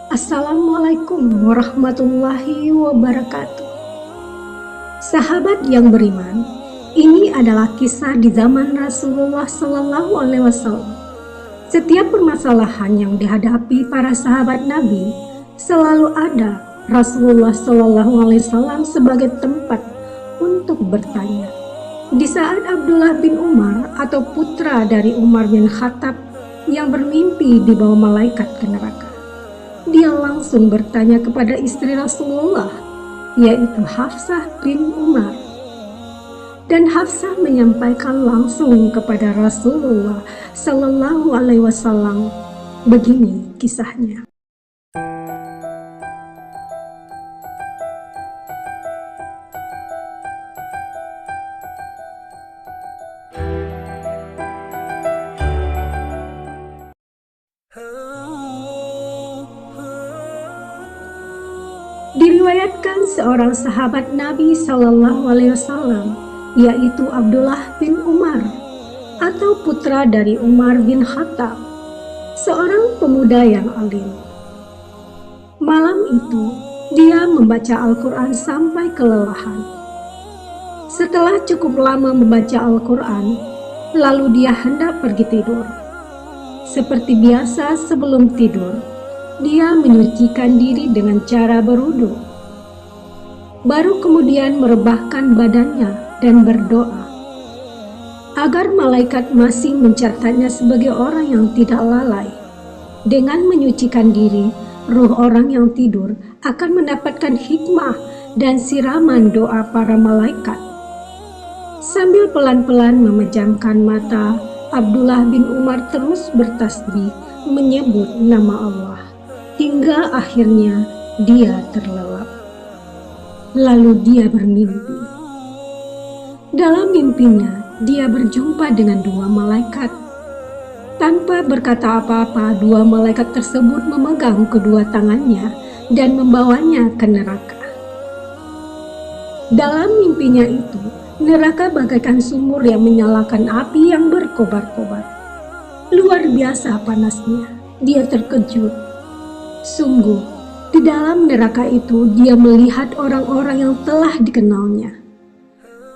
Assalamualaikum warahmatullahi wabarakatuh. Sahabat yang beriman, ini adalah kisah di zaman Rasulullah Sallallahu Alaihi Wasallam. Setiap permasalahan yang dihadapi para sahabat Nabi, selalu ada Rasulullah Sallallahu Alaihi Wasallam sebagai tempat untuk bertanya. Di saat Abdullah bin Umar atau putra dari Umar bin Khattab yang bermimpi dibawa malaikat ke neraka, dia langsung bertanya kepada istri Rasulullah, yaitu Hafsah bin Umar. Dan Hafsah menyampaikan langsung kepada Rasulullah Sallallahu Alaihi Wasallam. Begini kisahnya. Diriwayatkan seorang sahabat Nabi Sallallahu Alaihi Wasallam, yaitu Abdullah bin Umar atau putra dari Umar bin Khattab, seorang pemuda yang alim. Malam itu dia membaca Al-Quran sampai kelelahan. Setelah cukup lama membaca Al-Quran, lalu dia hendak pergi tidur. Seperti biasa sebelum tidur, dia menyucikan diri dengan cara berwudu. Baru kemudian merebahkan badannya dan berdoa agar malaikat masih mencatatnya sebagai orang yang tidak lalai. Dengan menyucikan diri, ruh orang yang tidur akan mendapatkan hikmah dan siraman doa para malaikat. Sambil pelan-pelan memejamkan mata, Abdullah bin Umar terus bertasbih menyebut nama Allah, hingga akhirnya dia terlelap. Lalu dia bermimpi. Dalam mimpinya, dia berjumpa dengan dua malaikat. Tanpa berkata apa-apa, dua malaikat tersebut memegang kedua tangannya dan membawanya ke neraka. Dalam mimpinya itu, neraka bagaikan sumur yang menyalakan api yang berkobar-kobar. Luar biasa panasnya. Dia terkejut. Sungguh, di dalam neraka itu dia melihat orang-orang yang telah dikenalnya.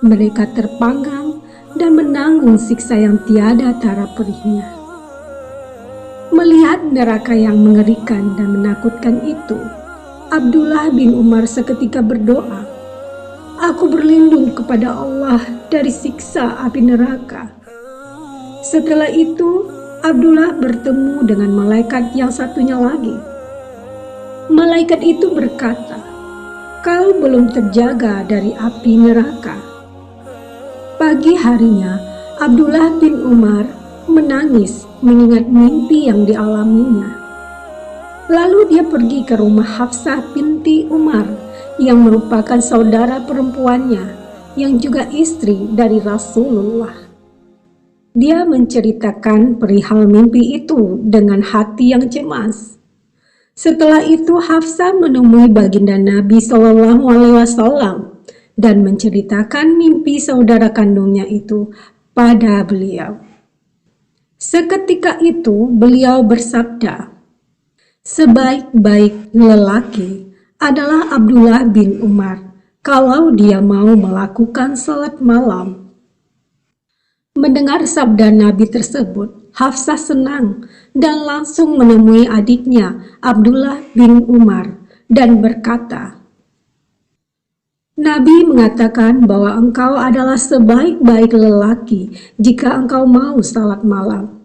Mereka terpanggang dan menanggung siksa yang tiada tara perihnya. Melihat neraka yang mengerikan dan menakutkan itu, Abdullah bin Umar seketika berdoa, "Aku berlindung kepada Allah dari siksa api neraka." Setelah itu, Abdullah bertemu dengan malaikat yang satunya lagi. Malaikat itu berkata, "Kau belum terjaga dari api neraka." Pagi harinya, Abdullah bin Umar menangis mengingat mimpi yang dialaminya. Lalu dia pergi ke rumah Hafsah binti Umar yang merupakan saudara perempuannya yang juga istri dari Rasulullah. Dia menceritakan perihal mimpi itu dengan hati yang cemas. Setelah itu Hafsah menemui baginda Nabi Sallallahu Alaihi Wasallam dan menceritakan mimpi saudara kandungnya itu pada beliau. Seketika itu beliau bersabda, "Sebaik-baik lelaki adalah Abdullah bin Umar kalau dia mau melakukan salat malam." Mendengar sabda Nabi tersebut, Hafsah senang dan langsung menemui adiknya Abdullah bin Umar dan berkata, "Nabi mengatakan bahwa engkau adalah sebaik-baik lelaki jika engkau mau salat malam.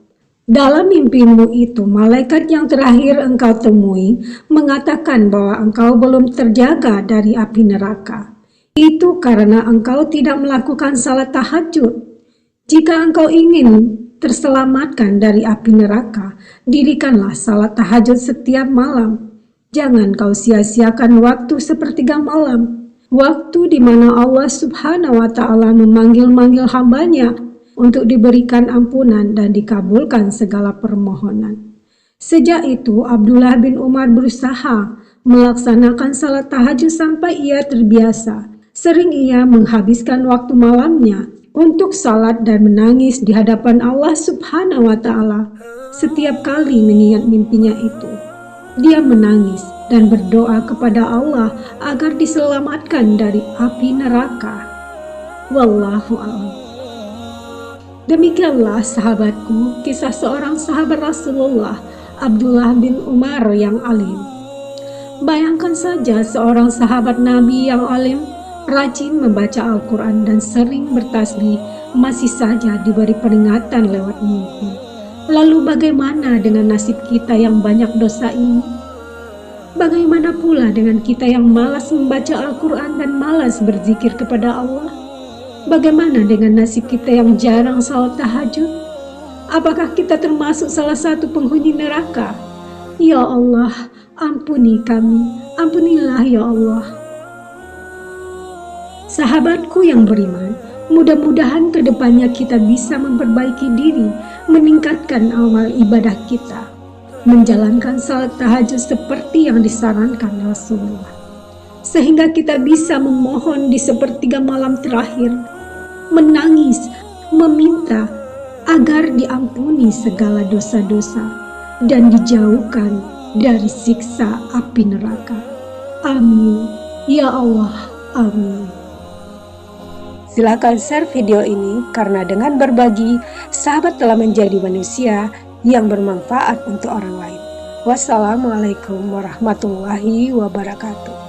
Dalam mimpimu itu, malaikat yang terakhir engkau temui mengatakan bahwa engkau belum terjaga dari api neraka. Itu karena engkau tidak melakukan salat tahajud. Jika engkau ingin terselamatkan dari api neraka, dirikanlah salat tahajud setiap malam. Jangan kau sia-siakan waktu sepertiga malam, waktu di mana Allah Subhanahu wa Ta'ala memanggil-manggil hambanya untuk diberikan ampunan dan dikabulkan segala permohonan." Sejak itu, Abdullah bin Umar berusaha melaksanakan salat tahajud sampai ia terbiasa. Sering ia menghabiskan waktu malamnya untuk salat dan menangis di hadapan Allah Subhanahu wa Ta'ala. Setiap kali mengingat mimpinya itu, dia menangis dan berdoa kepada Allah agar diselamatkan dari api neraka. Wallahu a'lam. Demikianlah sahabatku, kisah seorang sahabat Rasulullah, Abdullah bin Umar yang alim. Bayangkan saja seorang sahabat Nabi yang alim, rajin membaca Al-Quran dan sering bertasbih, masih saja diberi peringatan lewat mimpi. Lalu bagaimana dengan nasib kita yang banyak dosa ini? Bagaimana pula dengan kita yang malas membaca Al-Quran dan malas berzikir kepada Allah? Bagaimana dengan nasib kita yang jarang salat tahajud? Apakah kita termasuk salah satu penghuni neraka? Ya Allah, ampuni kami, ampunilah ya Allah. Sahabatku yang beriman, mudah-mudahan kedepannya kita bisa memperbaiki diri, meningkatkan amal ibadah kita, menjalankan salat tahajud seperti yang disarankan Rasulullah, sehingga kita bisa memohon di sepertiga malam terakhir, menangis, meminta agar diampuni segala dosa-dosa dan dijauhkan dari siksa api neraka. Amin. Ya Allah, amin. Silakan share video ini karena dengan berbagi, sahabat telah menjadi manusia yang bermanfaat untuk orang lain. Wassalamualaikum warahmatullahi wabarakatuh.